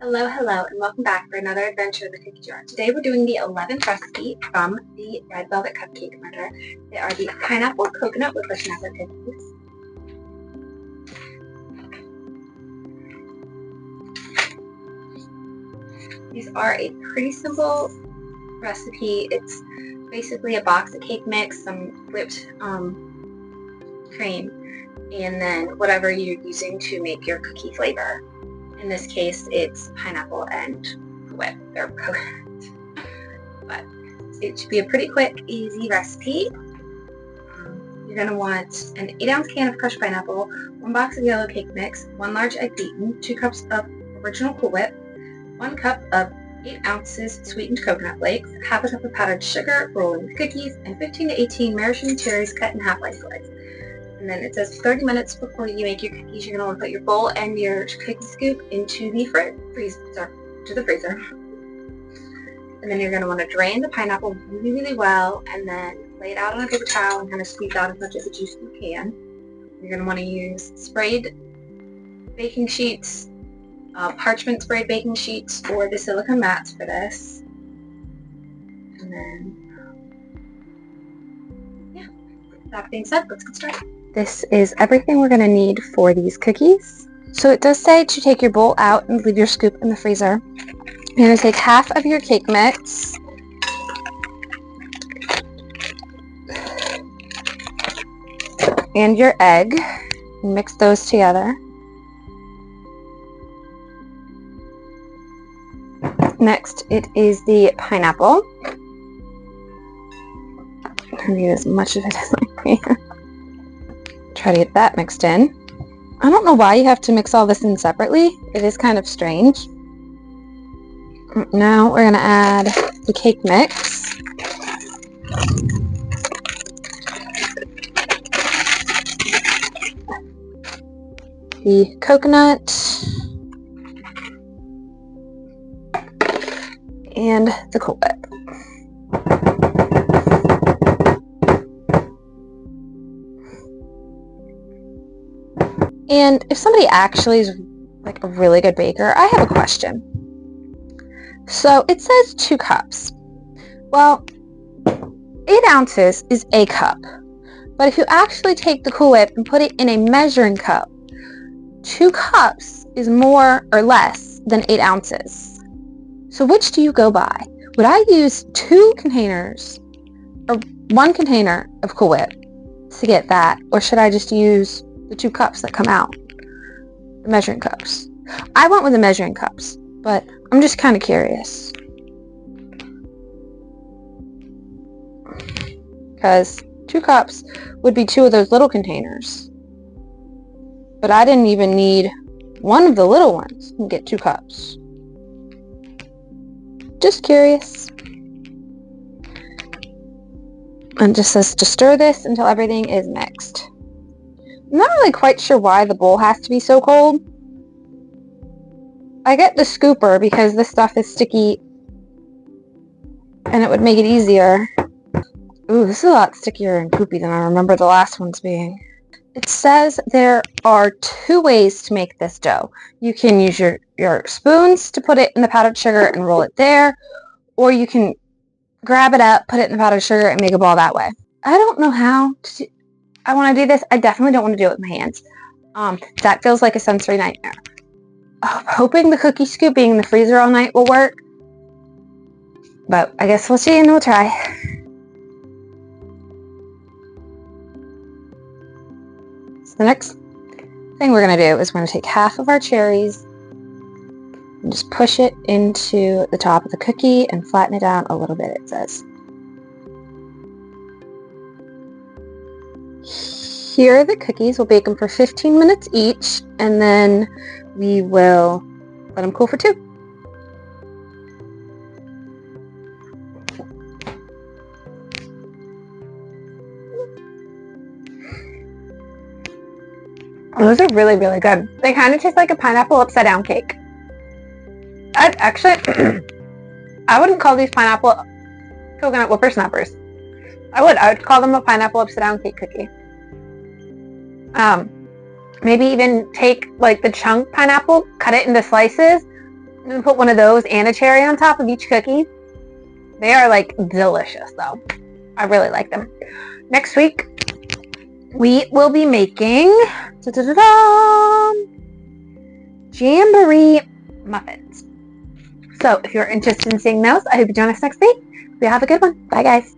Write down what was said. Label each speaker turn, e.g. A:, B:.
A: Hello, hello, and welcome back for another adventure of the cookie jar. Today we're doing the 11th recipe from the Red Velvet Cupcake Murder. They are the pineapple coconut whippersnapper cookies. These are a pretty simple recipe. It's basically a box of cake mix, some whipped cream, and then whatever you're using to make your cookie flavor. In this case, it's pineapple and whip or coconut. But it should be a pretty quick, easy recipe. You're going to want an 8-ounce can of crushed pineapple, 1 box of yellow cake mix, 1 large egg beaten, 2 cups of original Cool Whip, 1 cup of 8 ounces sweetened coconut flakes, half a cup of powdered sugar, rolling with cookies, and 15 to 18 maraschino cherries cut in half lengthwise. And then it says 30 minutes before you make your cookies, you're going to want to put your bowl and your cookie scoop into the freezer. And then you're going to want to drain the pineapple really, really well, and then lay it out on a paper towel and kind of squeeze out as much of the juice as you can. You're going to want to use sprayed baking sheets, parchment sprayed baking sheets, or the silicone mats for this. And then, that being said, let's get started. This is everything we're going to need for these cookies. So it does say to take your bowl out and leave your scoop in the freezer. You're going to take half of your cake mix, and your egg, and mix those together. Next, it is the pineapple. I'm going to get as much of it as I can. Try to get that mixed in. I don't know why you have to mix all this in separately. It is kind of strange. Now we're going to add the cake mix. The coconut. And the Cool Whip. And if somebody actually is like a really good baker, I have a question. So it says 2 cups. Well, 8 ounces is a cup. But if you actually take the Cool Whip and put it in a measuring cup, 2 cups is more or less than 8 ounces. So which do you go by? Would I use 2 containers or 1 container of Cool Whip to get that? Or should I just use the 2 cups that come out? The measuring cups. I went with the measuring cups, but I'm just kind of curious. Because 2 cups would be 2 of those little containers. But I didn't even need 1 of the little ones and get 2 cups. Just curious. And it just says to stir this until everything is mixed. I'm not really quite sure why the bowl has to be so cold. I get the scooper because this stuff is sticky and it would make it easier. Ooh, this is a lot stickier and poopy than I remember the last ones being. It says there are 2 ways to make this dough. You can use your spoons to put it in the powdered sugar and roll it there, or you can grab it up, put it in the powdered sugar, and make a ball that way. I don't know how to I want to do this. I definitely don't want to do it with my hands. That feels like a sensory nightmare. I'm hoping the cookie scoop being in the freezer all night will work. But I guess we'll see and we'll try. So the next thing we're going to do is we're going to take half of our cherries and just push it into the top of the cookie and flatten it down a little bit, it says. Here are the cookies. We'll bake them for 15 minutes each, and then we will let them cool for 2. Those are really, really good. They kind of taste like a pineapple upside down cake. I wouldn't call these pineapple coconut whippersnappers. I would call them a pineapple upside down cake cookie. Maybe even take like the chunk pineapple, cut it into slices, I'm going to put one of those and a cherry on top of each cookie. They are like delicious though. I really like them. Next week, we will be making jamboree muffins. So if you're interested in seeing those, I hope you join us next week. We have a good one. Bye guys.